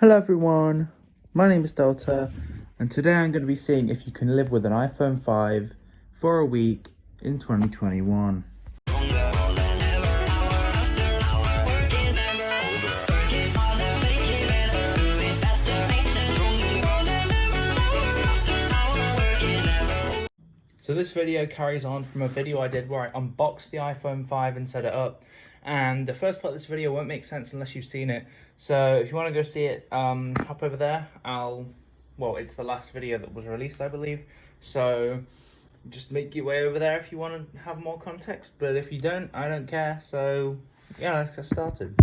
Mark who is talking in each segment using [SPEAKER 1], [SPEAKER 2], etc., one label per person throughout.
[SPEAKER 1] Hello everyone, my name is Delta, and today I'm going to be seeing if you can live with an iPhone 5 for a week in 2021. So this video carries on from a video I did where I unboxed the iPhone 5 and set it up. And the first part of this video won't make sense unless you've seen it. So if you want to go see it, hop over there. Well, it's the last video that was released, I believe. So just make your way over there if you want to have more context. But if you don't, I don't care. So yeah, let's get started.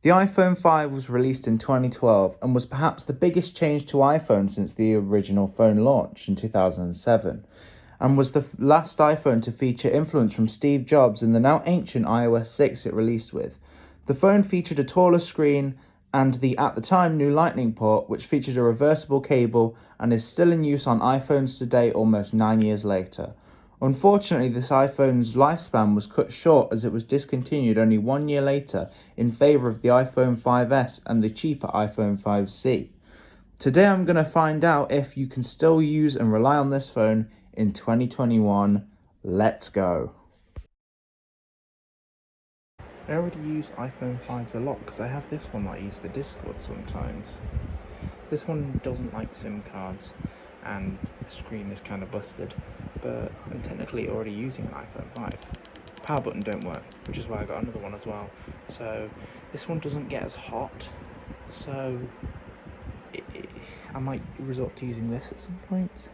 [SPEAKER 1] The iPhone 5 was released in 2012 and was perhaps the biggest change to iPhone since the original phone launch in 2007. And was the last iPhone to feature influence from Steve Jobs in the now ancient iOS 6 it released with. The phone featured a taller screen and the, at the time, new Lightning port, which featured a reversible cable and is still in use on iPhones today almost 9 years later. Unfortunately, this iPhone's lifespan was cut short as it was discontinued only 1 year later in favour of the iPhone 5S and the cheaper iPhone 5C. Today I'm going to find out if you can still use and rely on this phone in 2021. Let's go. I already use iPhone 5s a lot because I have this one that I use for Discord sometimes. This one doesn't like SIM cards and the screen is kind of busted, but I'm technically already using an iPhone 5. Power button don't work, which is why I got another one as well. So this one doesn't get as hot, so I might resort to using this at some point.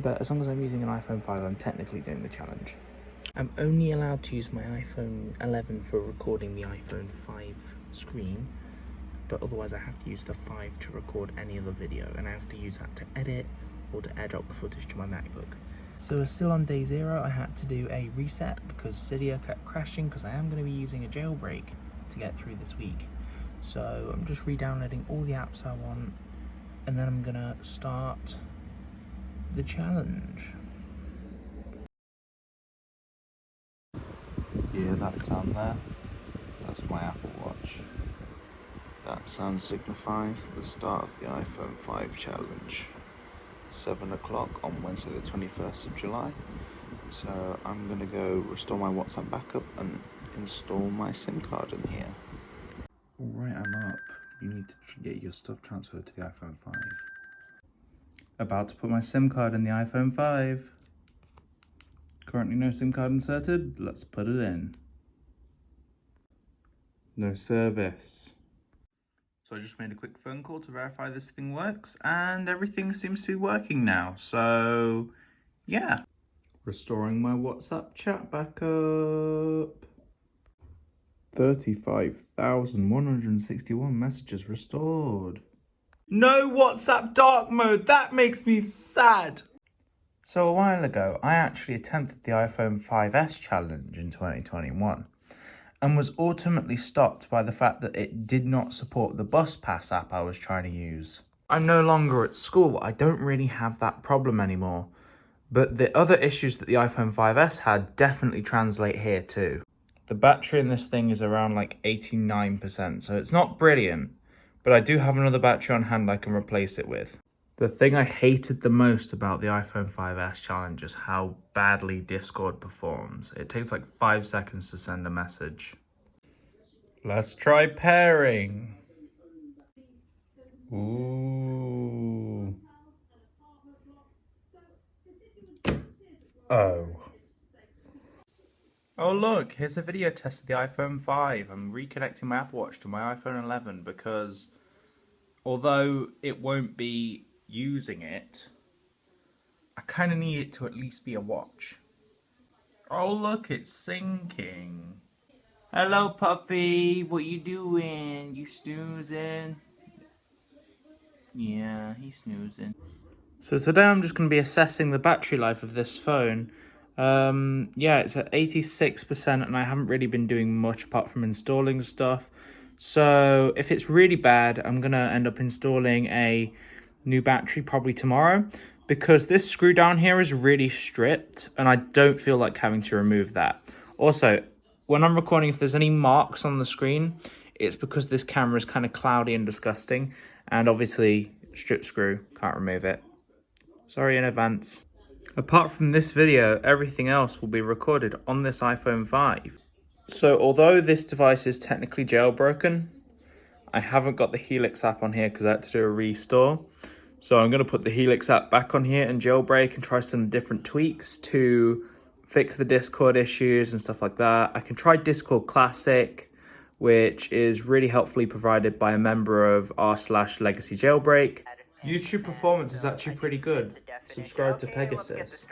[SPEAKER 1] But as long as I'm using an iPhone 5, I'm technically doing the challenge. I'm only allowed to use my iPhone 11 for recording the iPhone 5 screen, but otherwise I have to use the 5 to record any other video, and I have to use that to edit or to airdrop the footage to my MacBook. So still on day 0, I had to do a reset because Cydia kept crashing because I am going to be using a jailbreak to get through this week. So I'm just re-downloading all the apps I want, and then I'm going to start the challenge. Yeah, that sound there, that's my Apple Watch. That sound signifies the start of the iPhone 5 challenge. 7 o'clock on Wednesday the 21st of July. So I'm gonna go restore my WhatsApp backup and install my SIM card in here. Alright, I'm up. You need to get your stuff transferred to the iPhone 5. About to put my SIM card in the iPhone 5. Currently no SIM card inserted, let's put it in. No service. So I just made a quick phone call to verify this thing works, and everything seems to be working now, so yeah. Restoring my WhatsApp chat backup. 35,161 messages restored. No WhatsApp dark mode, that makes me sad. So a while ago, I actually attempted the iPhone 5S challenge in 2021 and was ultimately stopped by the fact that it did not support the Bus Pass app I was trying to use. I'm no longer at school, I don't really have that problem anymore, but the other issues that the iPhone 5S had definitely translate here too. The battery in this thing is around like 89%, so it's not brilliant, but I do have another battery on hand I can replace it with. The thing I hated the most about the iPhone 5S challenge is how badly Discord performs. It takes like 5 seconds to send a message. Let's try pairing. Ooh. Oh. Oh look, here's a video test of the iPhone 5. I'm reconnecting my Apple Watch to my iPhone 11 because although it won't be using it, I kind of need it to at least be a watch. Oh look, it's syncing. Hello puppy, what you doing? You snoozing? Yeah, he's snoozing. So today I'm just going to be assessing the battery life of this phone. Yeah, it's at 86% and I haven't really been doing much apart from installing stuff. So if it's really bad, I'm going to end up installing a new battery probably tomorrow, because this screw down here is really stripped and I don't feel like having to remove that. Also, when I'm recording, if there's any marks on the screen, it's because this camera is kind of cloudy and disgusting, and obviously strip screw, can't remove it. Sorry in advance. Apart from this video, everything else will be recorded on this iPhone 5. So although this device is technically jailbroken, I haven't got the Helix app on here because I had to do a restore. So I'm going to put the Helix app back on here and jailbreak and try some different tweaks to fix the Discord issues and stuff like that. I can try Discord Classic, which is really helpfully provided by a member of r/legacy jailbreak. YouTube performance is actually pretty good. Subscribe to Pegasus.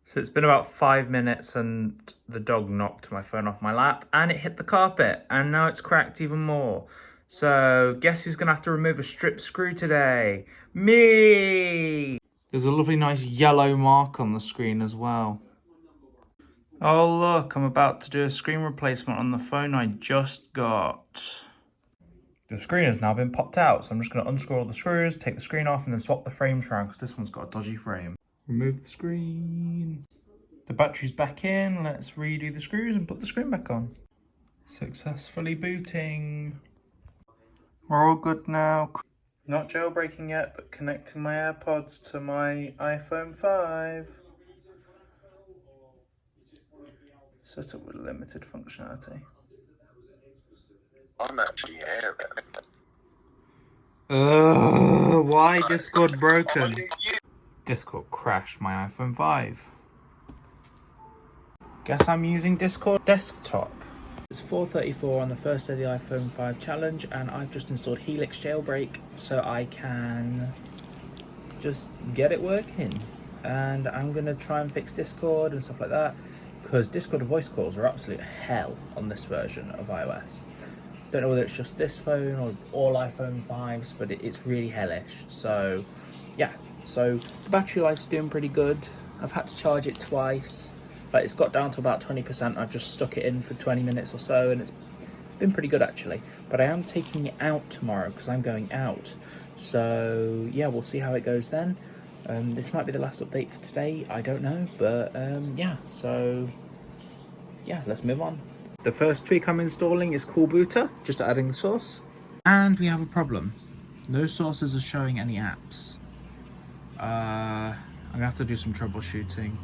[SPEAKER 1] So it's been about 5 minutes and the dog knocked my phone off my lap and it hit the carpet and now it's cracked even more. So guess who's gonna have to remove a strip screw today? Me! There's a lovely nice yellow mark on the screen as well. Oh look, I'm about to do a screen replacement on the phone I just got. The screen has now been popped out, so I'm just gonna unscrew all the screws, take the screen off and then swap the frames around because this one's got a dodgy frame. Remove the screen. The battery's back in, let's redo the screws and put the screen back on. Successfully booting. We're all good now. Not jailbreaking yet, but connecting my AirPods to my iPhone 5. Set up with limited functionality.
[SPEAKER 2] I'm actually here.
[SPEAKER 1] Why Discord broken? Discord crashed my iPhone 5. Guess I'm using Discord desktop. It's 4:34 on the first day of the iPhone 5 challenge and I've just installed Helix jailbreak so I can just get it working. And I'm gonna try and fix Discord and stuff like that because Discord voice calls are absolute hell on this version of iOS. Don't know whether it's just this phone or all iPhone 5s, but it's really hellish. So yeah, so the battery life's doing pretty good. I've had to charge it twice, but it's got down to about 20%. I've just stuck it in for 20 minutes or so and it's been pretty good actually. But I am taking it out tomorrow because I'm going out. So yeah, we'll see how it goes then. This might be the last update for today, I don't know, but yeah, so yeah, let's move on. The first tweak I'm installing is Cool Booter, just adding the source. And we have a problem. No sources are showing any apps. I'm gonna have to do some troubleshooting.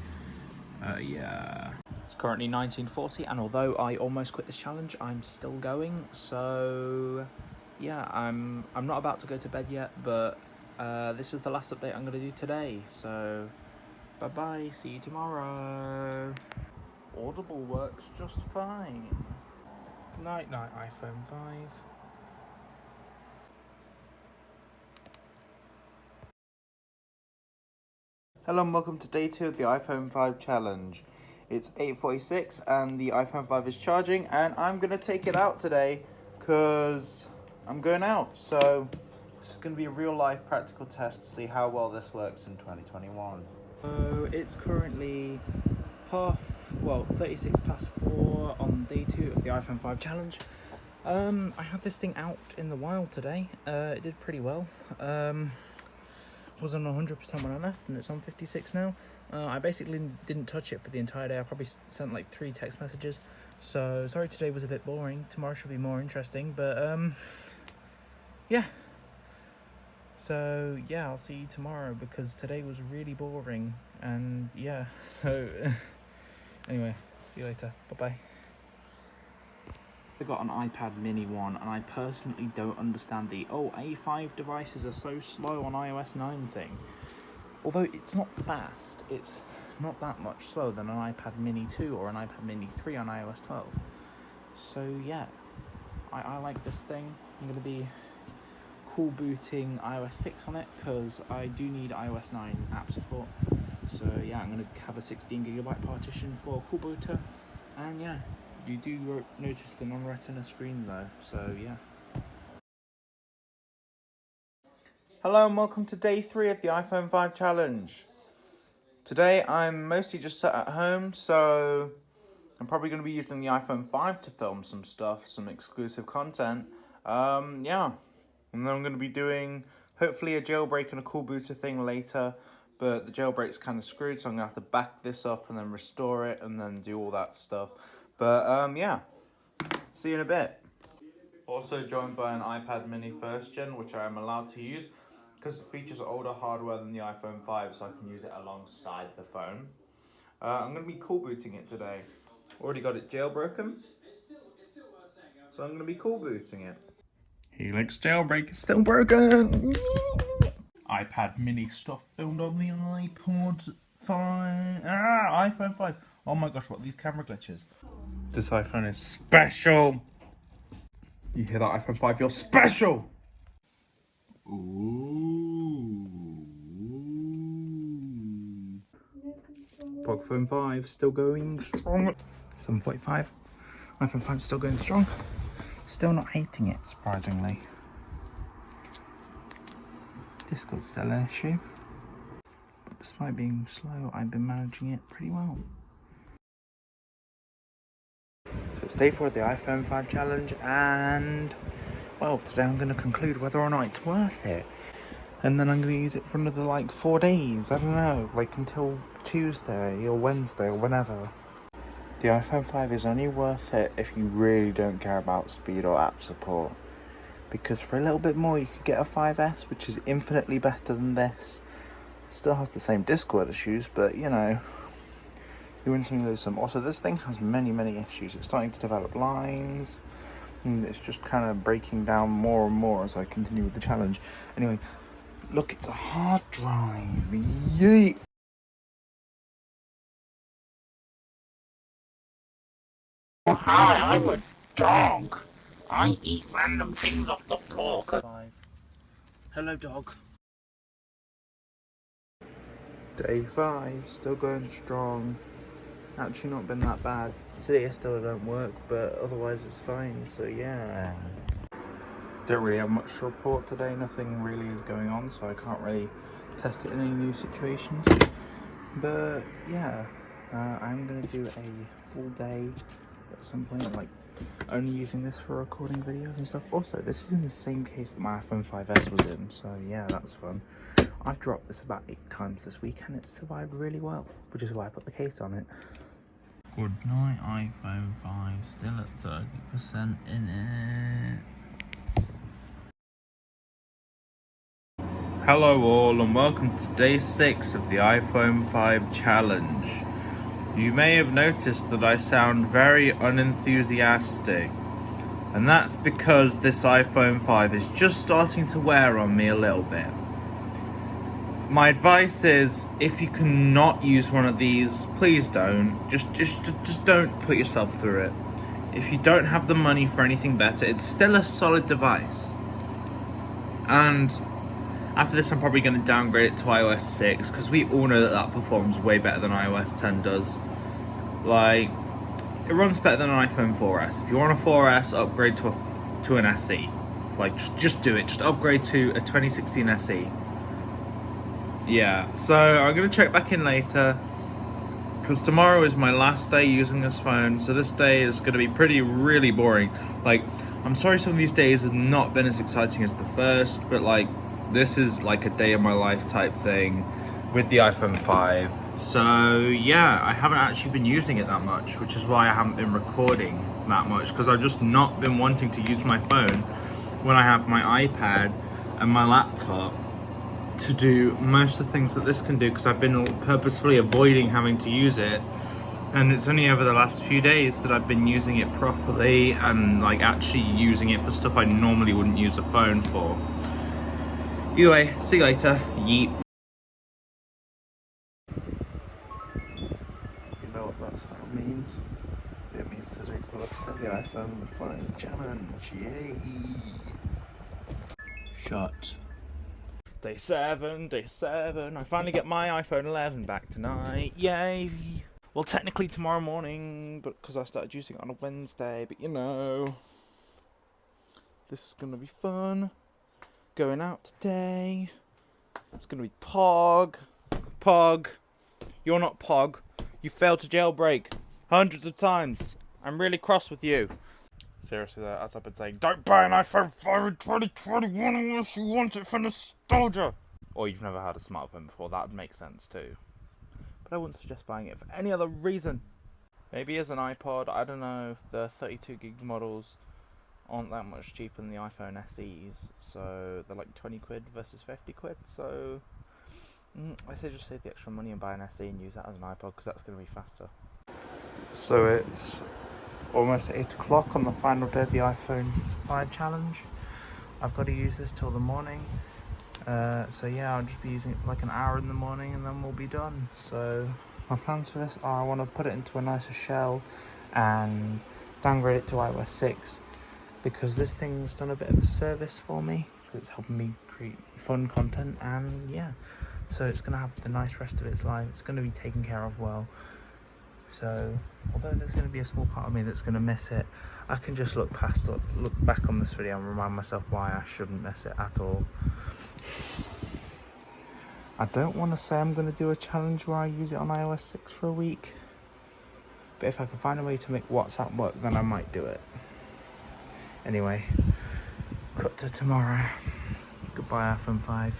[SPEAKER 1] Yeah. It's currently 19:40 and although I almost quit this challenge, I'm still going. So yeah, I'm not about to go to bed yet, but this is the last update I'm gonna do today. So bye bye, see you tomorrow. Audible works just fine. Night night iPhone 5. Hello and welcome to day 2 of the iPhone 5 challenge. It's 8:46 and the iPhone 5 is charging and I'm gonna take it out today because I'm going out. So this is gonna be a real life practical test to see how well this works in 2021. So it's currently 36 past 4 on day 2 of the iPhone 5 challenge. I had this thing out in the wild today. It did pretty well. Was on 100% when I left and it's on 56 now. I basically didn't touch it for the entire day. I probably sent like 3 text messages. So sorry today was a bit boring. Tomorrow should be more interesting, but yeah. So yeah, I'll see you tomorrow because today was really boring and yeah, so anyway, see you later. Bye-bye. I got an iPad mini one and I personally don't understand the A5 devices are so slow on iOS 9 thing. Although it's not fast, it's not that much slower than an iPad mini 2 or an iPad mini 3 on iOS 12. So yeah, I like this thing. I'm going to be cool booting iOS 6 on it because I do need iOS 9 app support. So yeah, I'm going to have a 16GB partition for Cool Booter and yeah. You do notice the non-retina screen though, so yeah. Hello and welcome to day 3 of the iPhone 5 challenge. Today I'm mostly just sat at home, so I'm probably going to be using the iPhone 5 to film some stuff, some exclusive content. Yeah, and then I'm going to be doing hopefully a jailbreak and a Cool Booter thing later, but the jailbreak's kind of screwed, so I'm going to have to back this up and then restore it and then do all that stuff. But yeah, see you in a bit. Also joined by an iPad mini 1st gen, which I am allowed to use because it features older hardware than the iPhone 5, so I can use it alongside the phone. I'm going to be cool booting it today. Already got it jailbroken, so I'm going to be cool booting it. Helix jailbreak is still broken. iPad mini stuff filmed on the iPod 5. iPhone 5. Oh my gosh, what are these camera glitches? This iPhone is special. You hear that, iPhone 5? You're special. Ooh. Pog Phone 5 still going strong. 745. iPhone 5 still going strong. Still not hating it, surprisingly. Discord's still an issue. But despite being slow, I've been managing it pretty well. So it's day 4 of the iPhone 5 challenge, and well, today I'm going to conclude whether or not it's worth it. And then I'm going to use it for another like 4 days, I don't know, like until Tuesday or Wednesday or whenever. The iPhone 5 is only worth it if you really don't care about speed or app support. Because for a little bit more you could get a 5S, which is infinitely better than this. Still has the same Discord issues, but you know, you win some, you lose some. Also, this thing has many issues. It's starting to develop lines, and it's just kind of breaking down more and more as I continue with the challenge. Anyway, look, it's a hard drive. Yeet! Oh, hi, I'm a dog. I eat random things off the floor. Hello, dog. Day 5, still going strong. Actually not been that bad. Today still don't work, but otherwise it's fine, so yeah. Don't really have much to report today, nothing really is going on, so I can't really test it in any new situations. But yeah, I'm gonna do a full day at some point, like only using this for recording videos and stuff. Also, this is in the same case that my iPhone 5S was in, so yeah, that's fun. I've dropped this about 8 times this week and it's survived really well, which is why I put the case on it. Good night, iPhone 5, still at 30% in it. Hello all and welcome to day 6 of the iPhone 5 challenge. You may have noticed that I sound very unenthusiastic, and that's because this iPhone 5 is just starting to wear on me a little bit. My advice is, if you cannot use one of these, please don't. Just don't put yourself through it. If you don't have the money for anything better, it's still a solid device. And after this, I'm probably going to downgrade it to iOS 6, because we all know that that performs way better than iOS 10 does. Like, it runs better than an iPhone 4S. If you want a 4S, upgrade to an SE. Like, just do it. Just upgrade to a 2016 SE. Yeah, so I'm going to check back in later, because tomorrow is my last day using this phone, so this day is going to be really boring. Like, I'm sorry some of these days have not been as exciting as the first, but like, this is like a day of my life type thing with the iPhone 5. So yeah, I haven't actually been using it that much, which is why I haven't been recording that much, because I've just not been wanting to use my phone when I have my iPad and my laptop to do most of the things that this can do, because I've been purposefully avoiding having to use it, and it's only over the last few days that I've been using it properly and like actually using it for stuff I normally wouldn't use a phone for. Either way, see you later. Yeet. You know what that sound means? It means today's the last day of the iPhone 5 challenge. Yay! Shut. Day 7. I finally get my iPhone 11 back tonight. Yay! Well, technically tomorrow morning, but because I started using it on a Wednesday, but you know, this is gonna be fun. Going out today. It's gonna be Pog. Pog. You're not Pog. You failed to jailbreak hundreds of times. I'm really cross with you. Seriously, as I've been saying, don't buy an iPhone 5 in 2021 unless you want it for nostalgia. Or you've never had a smartphone before, that would make sense too. But I wouldn't suggest buying it for any other reason. Maybe as an iPod, I don't know, the 32 gig models aren't that much cheaper than the iPhone SEs, so they're like 20 quid versus 50 quid, so I say just save the extra money and buy an SE and use that as an iPod, because that's going to be faster. So it's almost 8 o'clock on the final day of the iPhone 5 challenge. I've got to use this till the morning, so yeah, I'll just be using it for like an hour in the morning and then we'll be done. So my plans for this are I want to put it into a nicer shell and downgrade it to iOS 6, because this thing's done a bit of a service for me, because it's helping me create fun content, and yeah, so it's going to have the nice rest of its life. It's going to be taken care of well. So although there's going to be a small part of me that's going to miss it, I can just look back on this video and remind myself why I shouldn't miss it at all. I don't want to say I'm going to do a challenge where I use it on iOS 6 for a week, but if I can find a way to make WhatsApp work, then I might do it. Anyway, cut to tomorrow. Goodbye iPhone 5.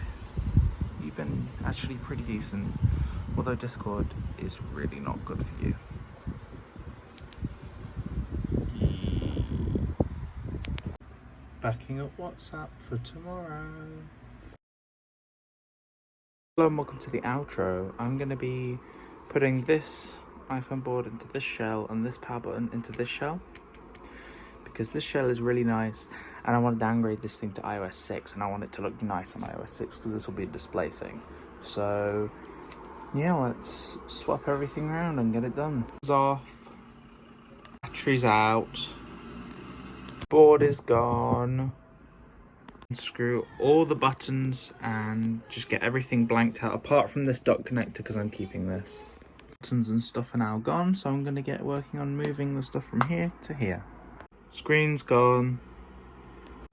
[SPEAKER 1] You've been actually pretty decent, although Discord is really not good for you. Backing up WhatsApp for tomorrow. Hello and welcome to the outro. I'm going to be putting this iPhone board into this shell and this power button into this shell, because this shell is really nice and I want to downgrade this thing to iOS 6 and I want it to look nice on iOS 6, because this will be a display thing. So yeah, let's swap everything around and get it done. It's off, battery's out, board is gone. Unscrew all the buttons and just get everything blanked out apart from this dock connector, because I'm keeping this. Buttons and stuff are now gone, so I'm going to get working on moving the stuff from here to here. Screen's gone,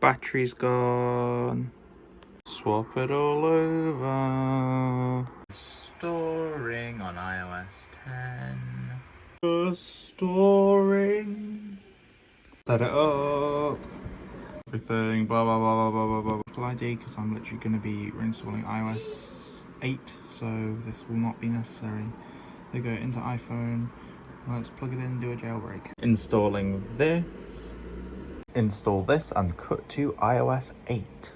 [SPEAKER 1] battery's gone, swap it all over. Storing on iOS 10. Storing. Set it up. Everything, blah blah blah blah blah blah blah. ID, because I'm literally going to be reinstalling iOS 8, so this will not be necessary. They go into iPhone. Let's plug it in and do a jailbreak. Installing this. Install this and cut to iOS 8.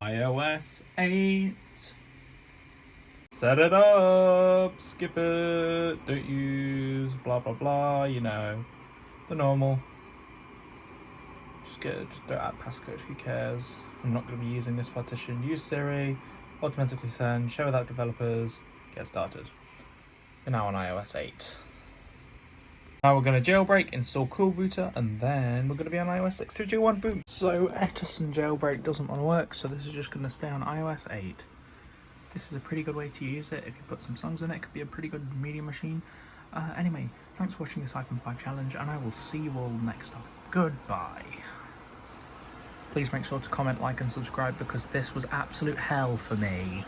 [SPEAKER 1] iOS 8. Set it up. Skip it. Don't use. Blah blah blah. You know, the normal. Just don't add passcode. Who cares? I'm not going to be using this partition. Use Siri. Automatically send. Share without developers. Get started. We're now on iOS 8. Now we're going to jailbreak, install Cool Booter, and then we're going to be on iOS 6. 3, 2, 1, boom. So Edison jailbreak doesn't want to work, so this is just going to stay on iOS 8. This is a pretty good way to use it. If you put some songs in it, it could be a pretty good media machine. Anyway, thanks for watching this iPhone 5 challenge, and I will see you all next time. Goodbye. Please make sure to comment, like, and subscribe, because this was absolute hell for me.